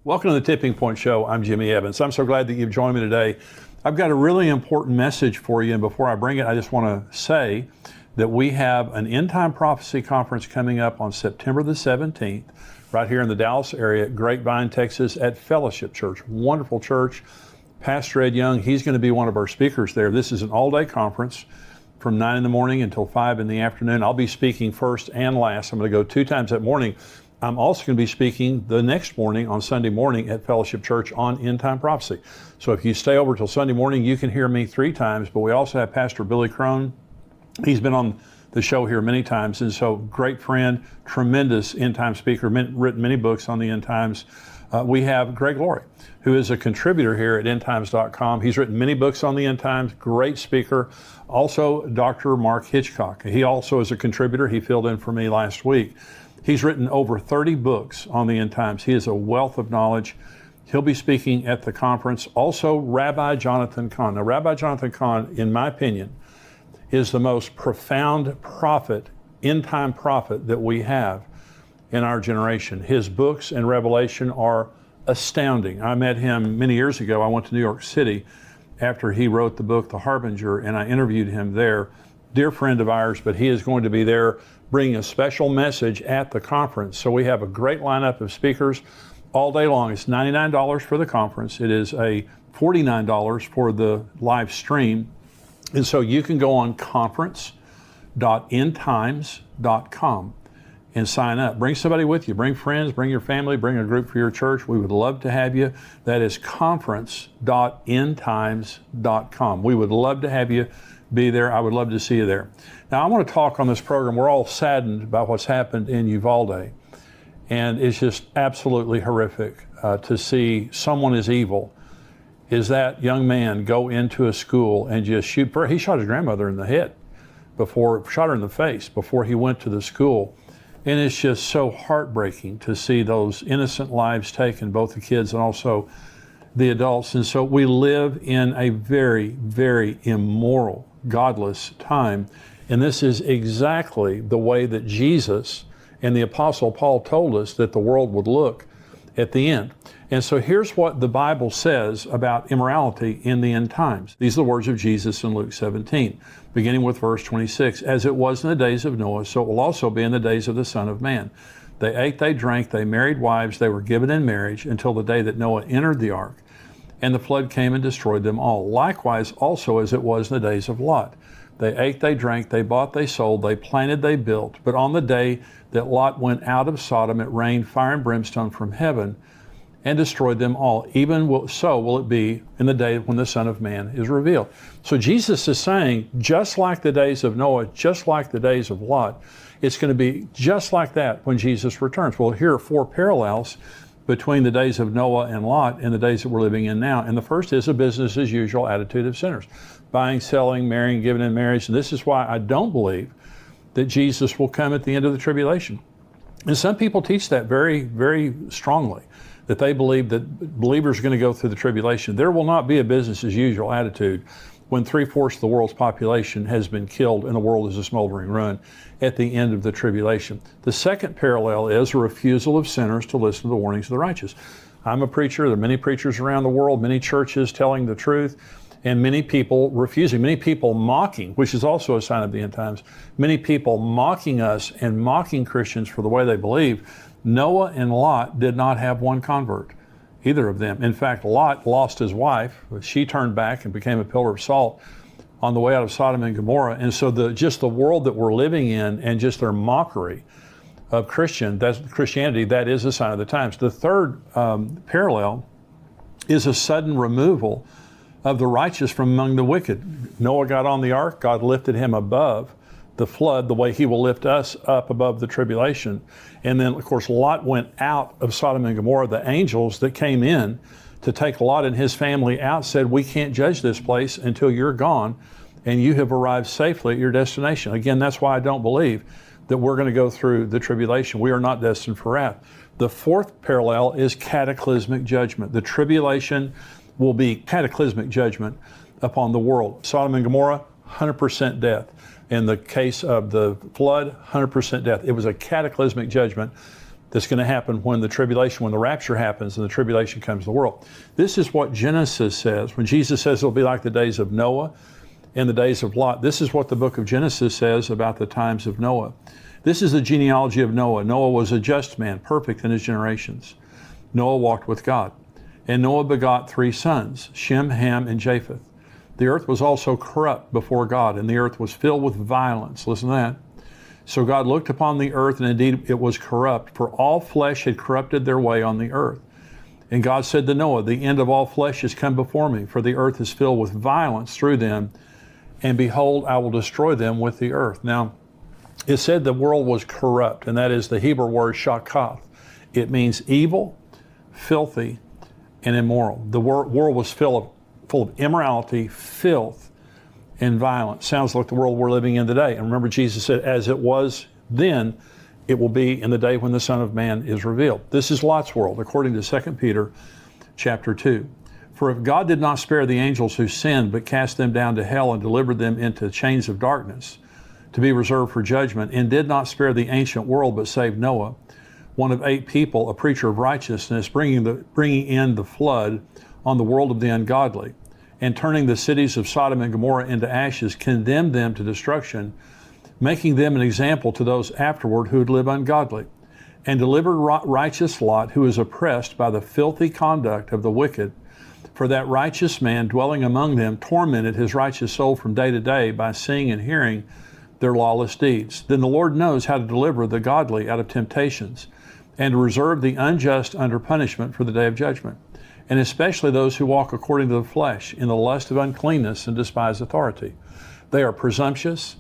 Welcome to the Tipping Point Show. I'm Jimmy Evans. I'm so glad that you've joined me today. I've got a really important message for you, and before I bring it, I just want to say that we have an End Time Prophecy Conference coming up on September the 17th, right here in the Dallas area, Grapevine, Texas, at Fellowship Church. Wonderful church. Pastor Ed Young, he's going to be one of our speakers there. This is an all-day conference from 9 in the morning until 5 in the afternoon. I'll be speaking first and last. I'm going to go 2 times that morning. I'm also going to be speaking the next morning on Sunday morning at Fellowship Church on End Time Prophecy. So if you stay over till Sunday morning, you can hear me 3 times, but we also have Pastor Billy Crone. He's been on the show here many times, and so great friend, tremendous end time speaker, written many books on the end times. We have Greg Laurie, who is a contributor here at endtimes.com. He's written many books on the end times, great speaker. Also, Dr. Mark Hitchcock. He also is a contributor. He filled in for me last week. He's written over 30 books on the end times. He is a wealth of knowledge. He'll be speaking at the conference. Also, Rabbi Jonathan Cahn. Now, Rabbi Jonathan Cahn, in my opinion, is the most profound prophet, end-time prophet that we have in our generation. His books and revelation are astounding. I met him many years ago. I went to New York City after he wrote the book, The Harbinger, and I interviewed him there. Dear friend of ours, but he is going to be there bringing a special message at the conference. So we have a great lineup of speakers all day long. It's $99 for the conference. It is a $49 for the live stream. And so you can go on conference.endtimes.com and sign up. Bring somebody with you. Bring friends, bring your family, bring a group for your church. We would love to have you. That is conference.endtimes.com. We would love to have you be there. I would love to see you there. Now, I want to talk on this program. We're all saddened by what's happened in Uvalde, and it's just absolutely horrific to see someone as evil as that young man go into a school and just shoot. He shot his grandmother in the head shot her in the face before he went to the school. And it's just so heartbreaking to see those innocent lives taken, both the kids and also the adults. And so we live in a very, very immoral, godless time. And this is exactly the way that Jesus and the Apostle Paul told us that the world would look at the end. And so here's what the Bible says about immorality in the end times. These are the words of Jesus in Luke 17, beginning with verse 26. As it was in the days of Noah, so it will also be in the days of the Son of Man. They ate, they drank, they married wives, they were given in marriage until the day that Noah entered the ark, and the flood came and destroyed them all. Likewise also as it was in the days of Lot. They ate, they drank, they bought, they sold, they planted, they built. But on the day that Lot went out of Sodom, it rained fire and brimstone from heaven and destroyed them all. Even so will it be in the day when the Son of Man is revealed. So Jesus is saying, just like the days of Noah, just like the days of Lot, it's going to be just like that when Jesus returns. Well, here are 4 parallels between the days of Noah and Lot and the days that we're living in now. And the first is a business as usual attitude of sinners. Buying, selling, marrying, giving in marriage. And this is why I don't believe that Jesus will come at the end of the tribulation. And some people teach that very, very strongly, that they believe that believers are going to go through the tribulation. There will not be a business as usual attitude when 3/4 of the world's population has been killed and the world is a smoldering ruin at the end of the tribulation. The second parallel is a refusal of sinners to listen to the warnings of the righteous. I'm a preacher. There are many preachers around the world, many churches telling the truth, and many people refusing, many people mocking, which is also a sign of the end times, many people mocking us and mocking Christians for the way they believe. Noah and Lot did not have one convert, either of them. In fact, Lot lost his wife. She turned back and became a pillar of salt on the way out of Sodom and Gomorrah. And so just the world that we're living in and just their mockery of Christianity, that is a sign of the times. The third parallel is a sudden removal of the righteous from among the wicked. Noah got on the ark, God lifted him above the flood the way he will lift us up above the tribulation. And then, of course, Lot went out of Sodom and Gomorrah. The angels that came in to take Lot and his family out said, we can't judge this place until you're gone and you have arrived safely at your destination. Again, that's why I don't believe that we're going to go through the tribulation. We are not destined for wrath. The fourth parallel is cataclysmic judgment. The tribulation will be cataclysmic judgment upon the world. Sodom and Gomorrah, 100% death. In the case of the flood, 100% death. It was a cataclysmic judgment that's going to happen when the tribulation, when the rapture happens and the tribulation comes to the world. This is what Genesis says. When Jesus says it'll be like the days of Noah and the days of Lot, this is what the book of Genesis says about the times of Noah. This is the genealogy of Noah. Noah was a just man, perfect in his generations. Noah walked with God. And Noah begot 3 sons, Shem, Ham, and Japheth. The earth was also corrupt before God, and the earth was filled with violence. Listen to that. So God looked upon the earth, and indeed it was corrupt, for all flesh had corrupted their way on the earth. And God said to Noah, the end of all flesh has come before me, for the earth is filled with violence through them, and behold, I will destroy them with the earth. Now, it said the world was corrupt, and that is the Hebrew word shakath. It means evil, filthy, and immoral. The world was full of immorality, filth, and violence. Sounds like the world we're living in today. And remember, Jesus said, as it was then, it will be in the day when the Son of Man is revealed. This is Lot's world, according to 2 Peter chapter 2. For if God did not spare the angels who sinned, but cast them down to hell and delivered them into chains of darkness, to be reserved for judgment, and did not spare the ancient world, but saved Noah, one of 8 people, a preacher of righteousness, bringing in the flood on the world of the ungodly, and turning the cities of Sodom and Gomorrah into ashes, condemned them to destruction, making them an example to those afterward who would live ungodly, and delivered righteous Lot, who is oppressed by the filthy conduct of the wicked. For that righteous man dwelling among them tormented his righteous soul from day to day by seeing and hearing their lawless deeds. Then the Lord knows how to deliver the godly out of temptations, and to reserve the unjust under punishment for the day of judgment, and especially those who walk according to the flesh, in the lust of uncleanness and despise authority. They are presumptuous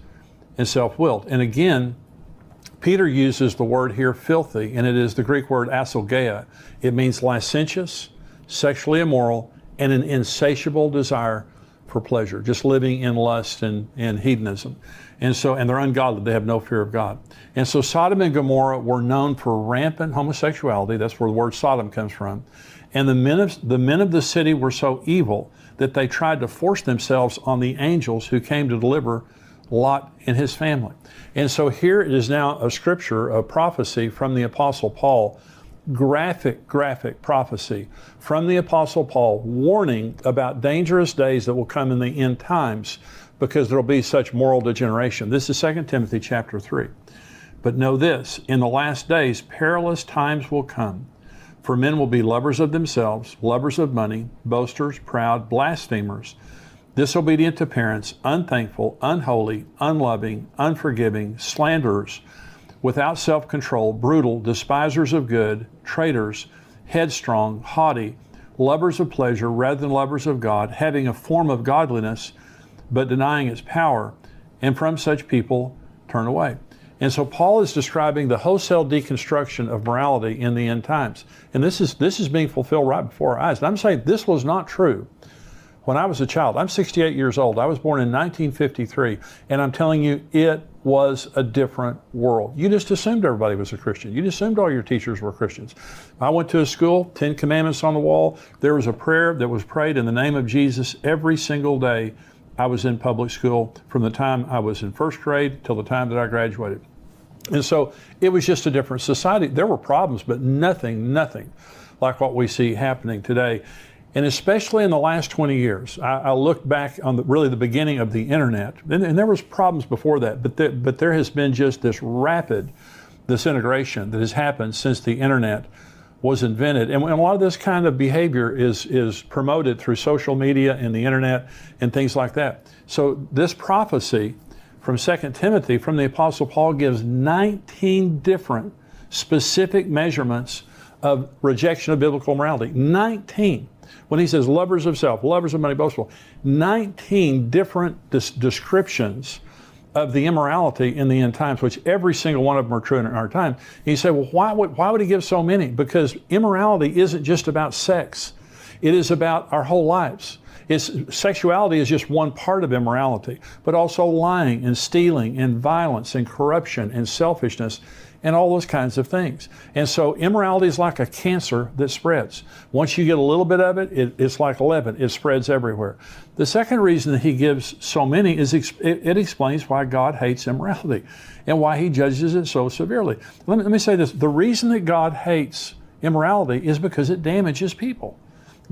and self-willed. And again, Peter uses the word here, filthy, and it is the Greek word asogeia. It means licentious, sexually immoral, and an insatiable desire for pleasure, just living in lust and hedonism. And they're ungodly. They have no fear of God. And so Sodom and Gomorrah were known for rampant homosexuality. That's where the word Sodom comes from. And the men of the city were so evil that they tried to force themselves on the angels who came to deliver Lot and his family. And so here it is now a scripture, a prophecy from the Apostle Paul, graphic prophecy from the Apostle Paul, warning about dangerous days that will come in the end times, because there will be such moral degeneration. This is 2 Timothy chapter 3. But know this, in the last days, perilous times will come. For men will be lovers of themselves, lovers of money, boasters, proud, blasphemers, disobedient to parents, unthankful, unholy, unloving, unforgiving, slanderers, without self-control, brutal, despisers of good, traitors, headstrong, haughty, lovers of pleasure rather than lovers of God, having a form of godliness, but denying its power, and from such people turn away. And so Paul is describing the wholesale deconstruction of morality in the end times. And this is being fulfilled right before our eyes. And I'm saying this was not true when I was a child. I'm 68 years old. I was born in 1953. And I'm telling you, it was a different world. You just assumed everybody was a Christian. You just assumed all your teachers were Christians. I went to a school, 10 Commandments on the wall. There was a prayer that was prayed in the name of Jesus every single day I was in public school, from the time I was in first grade till the time that I graduated. And so it was just a different society. There were problems, but nothing like what we see happening today. And especially in the last 20 years, I look back on the beginning of the internet, and there was problems before that, but there has been just this rapid disintegration that has happened since the internet was invented. And a lot of this kind of behavior is promoted through social media and the internet and things like that. So this prophecy from 2 Timothy from the Apostle Paul gives 19 different specific measurements of rejection of biblical morality. 19. When he says lovers of self, lovers of money, boastful, 19 different descriptions of the immorality in the end times, which every single one of them are true in our time. And you say, well, why would he give so many? Because immorality isn't just about sex. It is about our whole lives. Sexuality is just one part of immorality, but also lying and stealing and violence and corruption and selfishness and all those kinds of things. And so immorality is like a cancer that spreads. Once you get a little bit of it, it's like leaven. It spreads everywhere. The second reason that he gives so many is it explains why God hates immorality and why he judges it so severely. Let me say this. The reason that God hates immorality is because it damages people.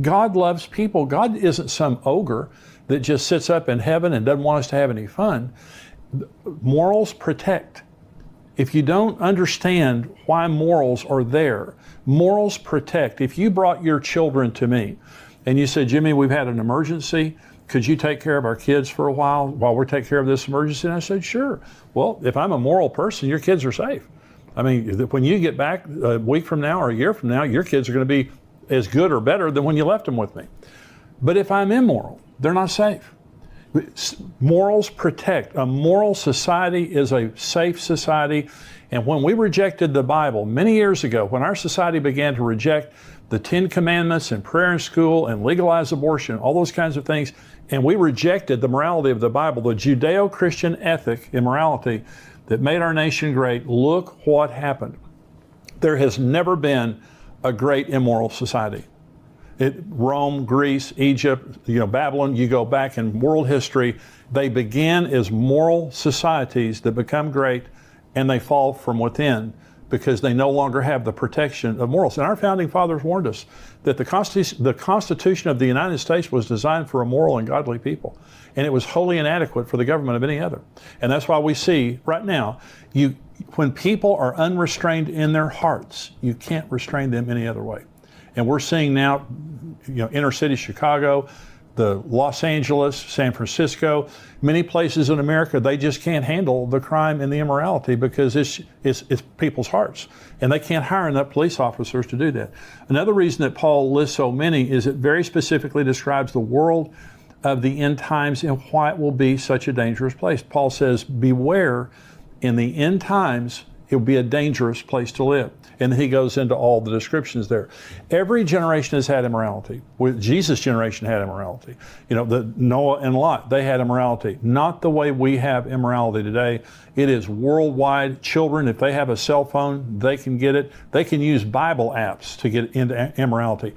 God loves people. God isn't some ogre that just sits up in heaven and doesn't want us to have any fun. Morals protect. If you don't understand why morals are there, morals protect. If you brought your children to me and you said, Jimmy, we've had an emergency, could you take care of our kids for a while we're taking care of this emergency? And I said, sure. Well, if I'm a moral person, your kids are safe. I mean, when you get back a week from now or a year from now, your kids are going to be as good or better than when you left them with me. But if I'm immoral, they're not safe. Morals protect. A moral society is a safe society. And when we rejected the Bible many years ago, when our society began to reject the 10 Commandments and prayer in school and legalize abortion, all those kinds of things, and we rejected the morality of the Bible, the Judeo-Christian ethic, immorality, that made our nation great, look what happened. There has never been a great immoral society. Rome, Greece, Egypt, Babylon, you go back in world history, they began as moral societies that become great, and they fall from within because they no longer have the protection of morals. And our founding fathers warned us that the Constitution of the United States was designed for a moral and godly people, and it was wholly inadequate for the government of any other. And that's why we see right now, when people are unrestrained in their hearts, you can't restrain them any other way. And we're seeing now, inner city Chicago, the Los Angeles, San Francisco, many places in America, they just can't handle the crime and the immorality because it's people's hearts. And they can't hire enough police officers to do that. Another reason that Paul lists so many is it very specifically describes the world of the end times and why it will be such a dangerous place. Paul says, beware, in the end times, it will be a dangerous place to live. And he goes into all the descriptions there. Every generation has had immorality. Jesus' generation had immorality. The Noah and Lot, they had immorality. Not the way we have immorality today. It is worldwide. Children, if they have a cell phone, they can get it. They can use Bible apps to get into immorality.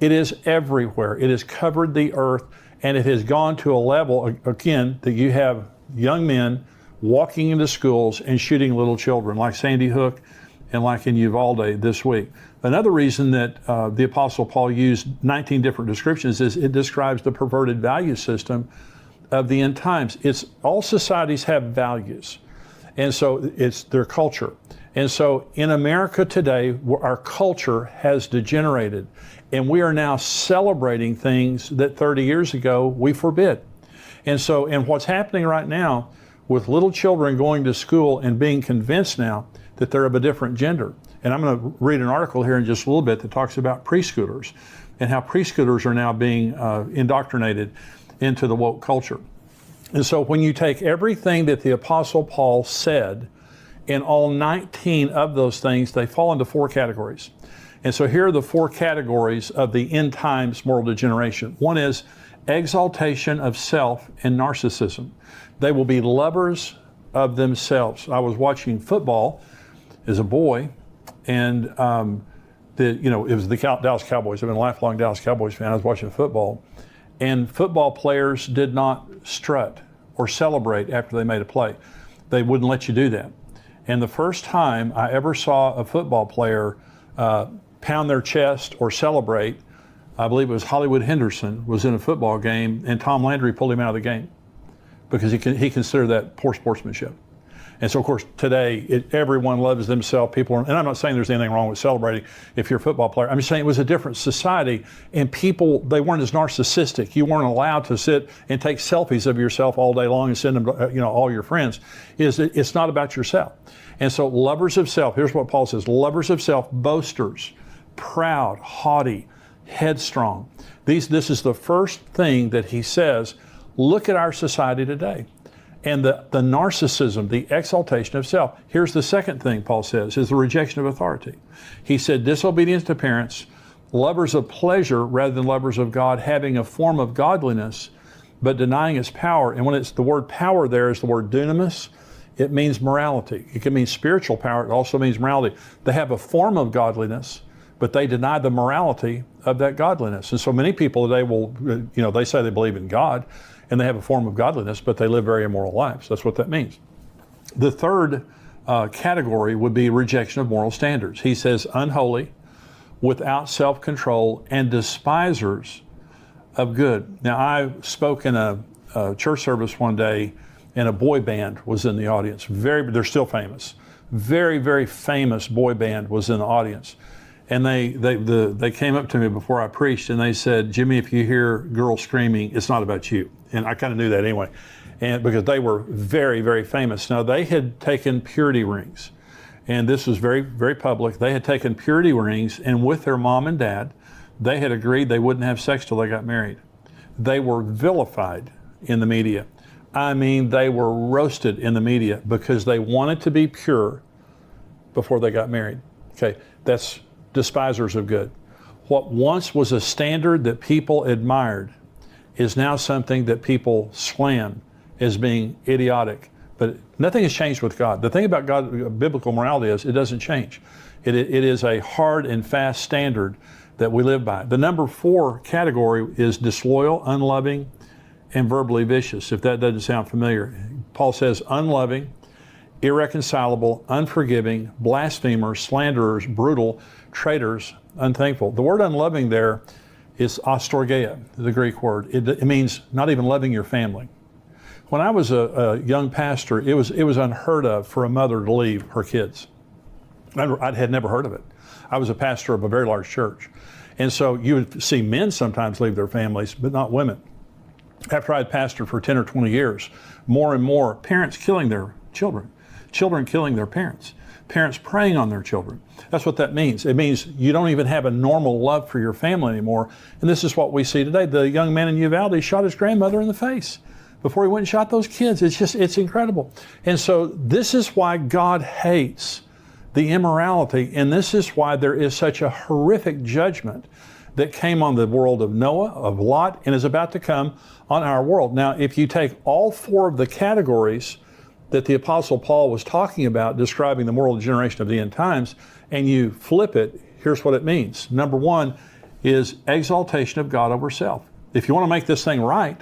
It is everywhere. It has covered the earth, and it has gone to a level, again, that you have young men walking into schools and shooting little children, like Sandy Hook and like in Uvalde this week. Another reason that the Apostle Paul used 19 different descriptions is it describes the perverted value system of the end times. All societies have values, and so it's their culture. And so in America today, our culture has degenerated, and we are now celebrating things that 30 years ago we forbid. And what's happening right now with little children going to school and being convinced now that they're of a different gender. And I'm going to read an article here in just a little bit that talks about preschoolers and how preschoolers are now being indoctrinated into the woke culture. And so when you take everything that the Apostle Paul said, and all 19 of those things, they fall into 4 categories. And so here are the 4 categories of the end times moral degeneration. One is exaltation of self and narcissism. They will be lovers of themselves. I was watching football as a boy, and it was the Dallas Cowboys. I've been a lifelong Dallas Cowboys fan. I was watching football, and football players did not strut or celebrate after they made a play. They wouldn't let you do that. And the first time I ever saw a football player pound their chest or celebrate, I believe it was Hollywood Henderson was in a football game, and Tom Landry pulled him out of the game because he considered that poor sportsmanship. And so, of course, today, everyone loves themselves. And I'm not saying there's anything wrong with celebrating if you're a football player. I'm just saying it was a different society, and people, they weren't as narcissistic. You weren't allowed to sit and take selfies of yourself all day long and send them to all your friends. It's not about yourself. And so lovers of self, here's what Paul says, lovers of self, boasters, proud, haughty, headstrong. This is the first thing that he says. Look at our society today. And the narcissism, the exaltation of self. Here's the second thing Paul says, is the rejection of authority. He said, disobedience to parents, lovers of pleasure rather than lovers of God, having a form of godliness, but denying its power. And when it's the word power there is the word dunamis. It means morality. It can mean spiritual power. It also means morality. They have a form of godliness, but they deny the morality of that godliness. And so many people today will, they say they believe in God and they have a form of godliness, but they live very immoral lives. That's what that means. The third category would be rejection of moral standards. He says unholy, without self-control, and despisers of good. Now, I spoke in a church service one day, and a boy band was in the audience. They're still famous. Very, very famous boy band was in the audience. And they came up to me before I preached, and they said, Jimmy, if you hear girls screaming, it's not about you. And I kind of knew that anyway, and because they were very, very famous. Now, they had taken purity rings, and this was very, very public. They had taken purity rings, and with their mom and dad, they had agreed they wouldn't have sex till they got married. They were vilified in the media. I mean, they were roasted in the media because they wanted to be pure before they got married. Okay, that's despisers of good. What once was a standard that people admired is now something that people slam as being idiotic. But nothing has changed with God. The thing about God, biblical morality, is it doesn't change. It is a hard and fast standard that we live by. The number 4 category is disloyal, unloving, and verbally vicious, if that doesn't sound familiar. Paul says unloving, irreconcilable, unforgiving, blasphemers, slanderers, brutal, traitors, unthankful. The word unloving there is astorgeia, the Greek word. It means not even loving your family. When I was a young pastor, it was unheard of for a mother to leave her kids. I had never heard of it. I was a pastor of a very large church. And so you would see men sometimes leave their families, but not women. After I had pastored for 10 or 20 years, more and more parents killing their children, children killing their parents, parents preying on their children. That's what that means. It means you don't even have a normal love for your family anymore. And this is what we see today. The young man in Uvalde shot his grandmother in the face before he went and shot those kids. It's incredible. And so this is why God hates the immorality, and this is why there is such a horrific judgment that came on the world of Noah, of Lot, and is about to come on our world. Now, if you take all 4 of the categories that the Apostle Paul was talking about, describing the moral generation of the end times, and you flip it, here's what it means. Number 1 is exaltation of God over self. If you want to make this thing right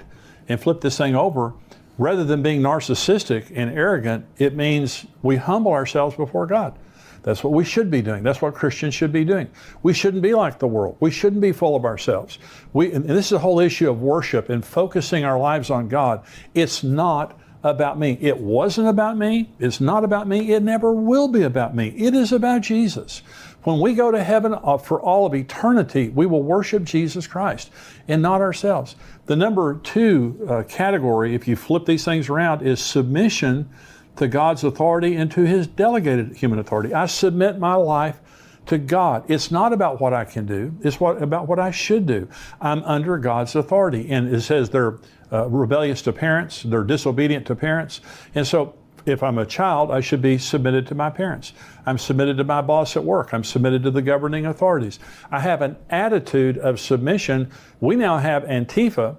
and flip this thing over, rather than being narcissistic and arrogant, it means we humble ourselves before God. That's what we should be doing. That's what Christians should be doing. We shouldn't be like the world. We shouldn't be full of ourselves. And this is the whole issue of worship and focusing our lives on God. It's not about me. It wasn't about me. It's not about me. It never will be about me. It is about Jesus. When we go to heaven for all of eternity, we will worship Jesus Christ and not ourselves. The number 2 category, if you flip these things around, is submission to God's authority and to His delegated human authority. I submit my life to God. It's not about what I can do. It's about what I should do. I'm under God's authority. And it says they're rebellious to parents. They're disobedient to parents. And so if I'm a child, I should be submitted to my parents. I'm submitted to my boss at work. I'm submitted to the governing authorities. I have an attitude of submission. We now have Antifa,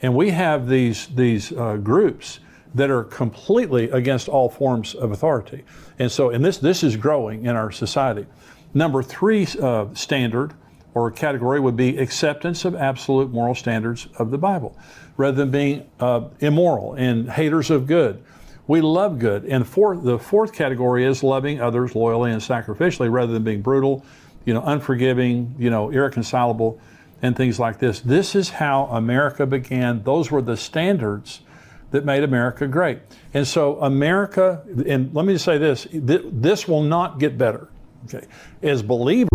and we have these groups that are completely against all forms of authority. And so, this is growing in our society. Number 3 standard or category would be acceptance of absolute moral standards of the Bible, rather than being immoral and haters of good. We love good. And the fourth category is loving others loyally and sacrificially, rather than being brutal, unforgiving, irreconcilable, and things like this. This is how America began. Those were the standards that made America great. And so America, and let me just say this, this will not get better. Okay, as believers,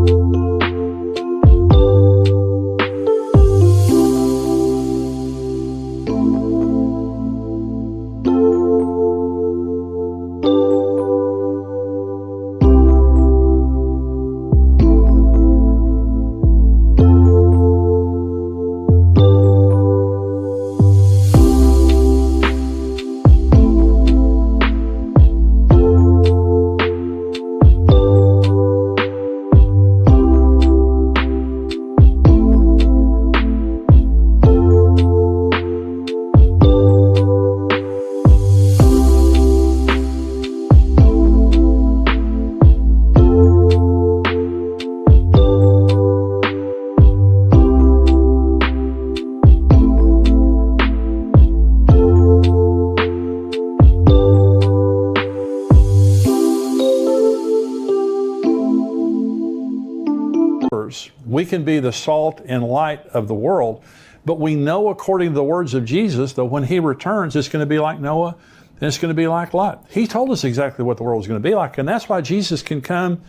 we can be the salt and light of the world. But we know, according to the words of Jesus, that when he returns, it's going to be like Noah and it's going to be like Lot. He told us exactly what the world is going to be like. And that's why Jesus can come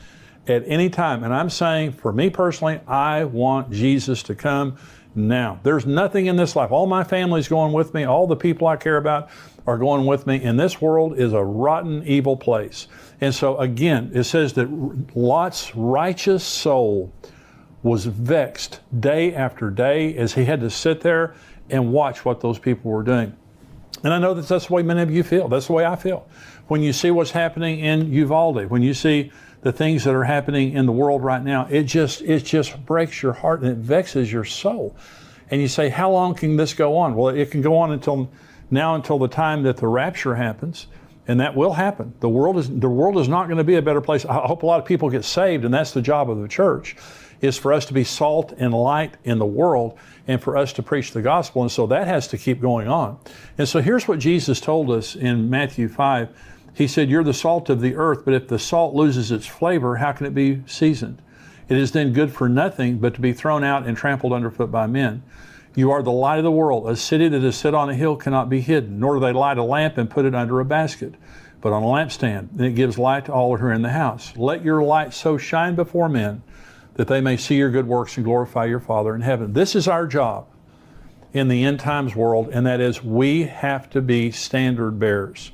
at any time. And I'm saying, for me personally, I want Jesus to come now. There's nothing in this life. All my family's going with me. All the people I care about are going with me. And this world is a rotten, evil place. And so again, it says that Lot's righteous soul was vexed day after day as he had to sit there and watch what those people were doing. And I know that that's the way many of you feel. That's the way I feel. When you see what's happening in Uvalde, when you see the things that are happening in the world right now, it just breaks your heart and it vexes your soul. And you say, how long can this go on? Well, it can go on until the time that the rapture happens. And that will happen. The world is not going to be a better place. I hope a lot of people get saved, and that's the job of the church, is for us to be salt and light in the world and for us to preach the gospel. And so that has to keep going on. And so here's what Jesus told us in Matthew 5. He said, you're the salt of the earth, but if the salt loses its flavor, how can it be seasoned? It is then good for nothing but to be thrown out and trampled underfoot by men. You are the light of the world. A city that is set on a hill cannot be hidden, nor do they light a lamp and put it under a basket, but on a lampstand, and it gives light to all who are in the house. Let your light so shine before men that they may see your good works and glorify your Father in heaven. This is our job in the end times world, and that is we have to be standard bearers.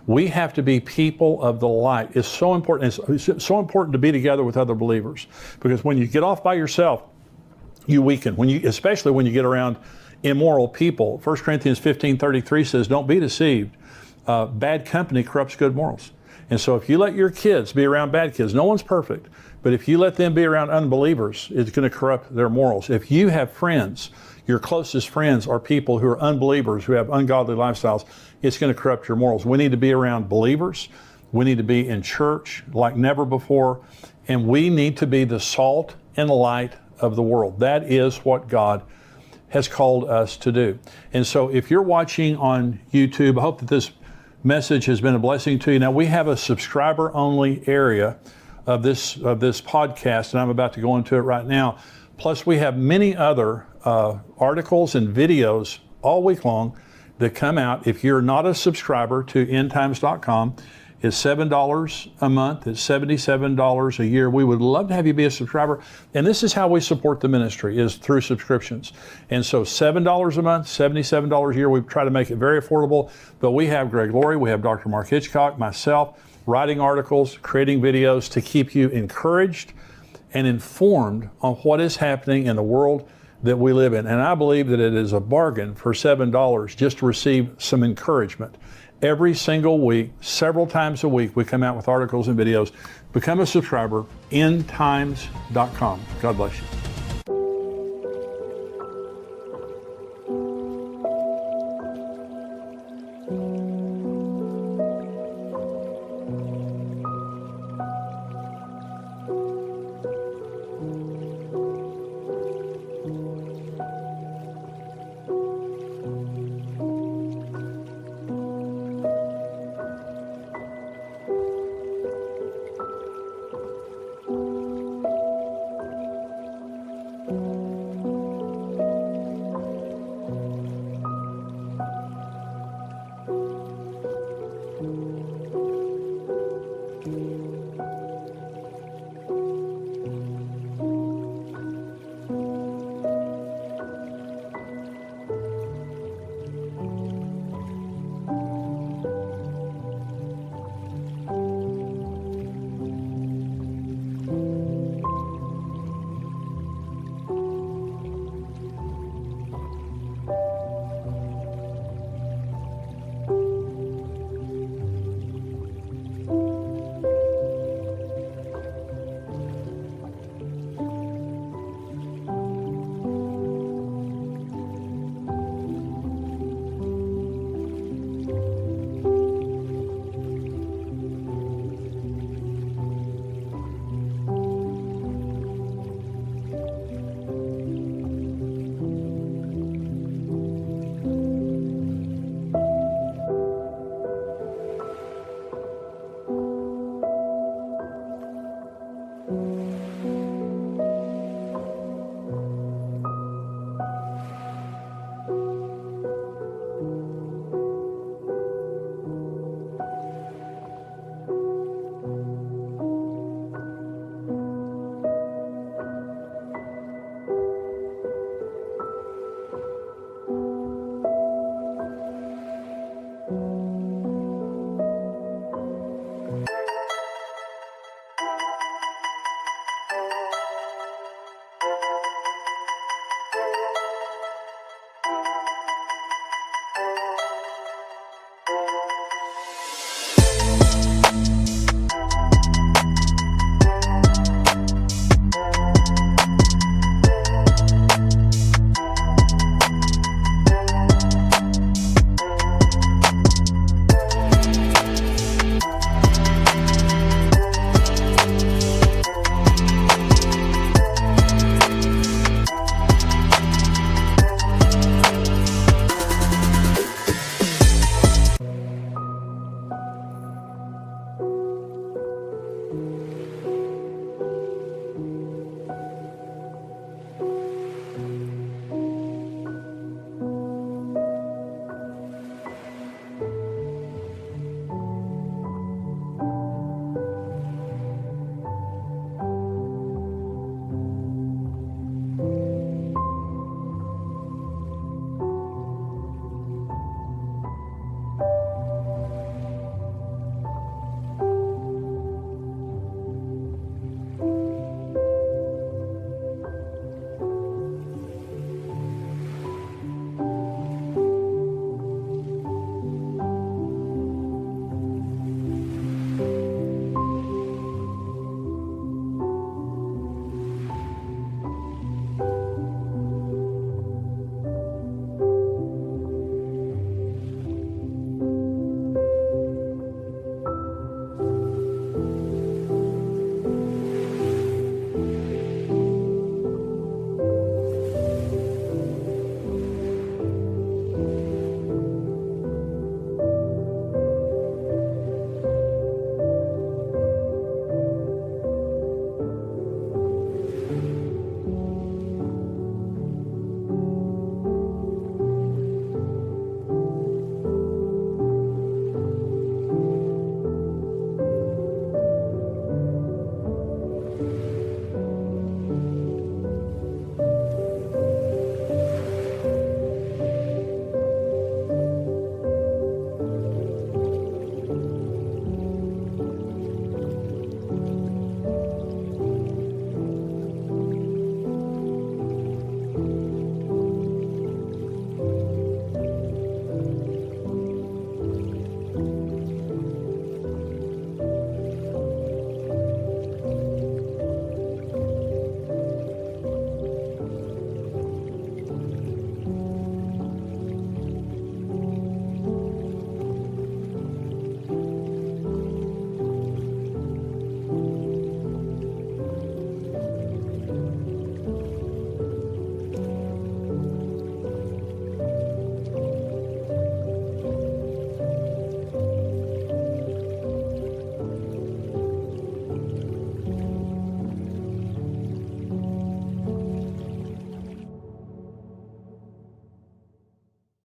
We have to be people of the light. It's so important. It's so important to be together with other believers, because when you get off by yourself, you weaken, especially when you get around immoral people. 1 Corinthians 15:33 says, don't be deceived. Bad company corrupts good morals. And so if you let your kids be around bad kids, no one's perfect, but if you let them be around unbelievers, it's going to corrupt their morals. If you have friends, your closest friends are people who are unbelievers, who have ungodly lifestyles, it's going to corrupt your morals. We need to be around believers. We need to be in church like never before. And we need to be the salt and light of the world. That is what God has called us to do. And so if you're watching on YouTube, I hope that this message has been a blessing to you. Now, we have a subscriber-only area of this podcast, and I'm about to go into it right now. Plus, we have many other articles and videos all week long that come out. If you're not a subscriber to endtimes.com, it's $7 a month. It's $77 a year. We would love to have you be a subscriber. And this is how we support the ministry, is through subscriptions. And so $7 a month, $77 a year. We try to make it very affordable. But we have Greg Laurie, we have Dr. Mark Hitchcock, myself, writing articles, creating videos to keep you encouraged and informed on what is happening in the world that we live in. And I believe that it is a bargain for $7 just to receive some encouragement. Every single week, several times a week, we come out with articles and videos. Become a subscriber, endtimes.com. God bless you.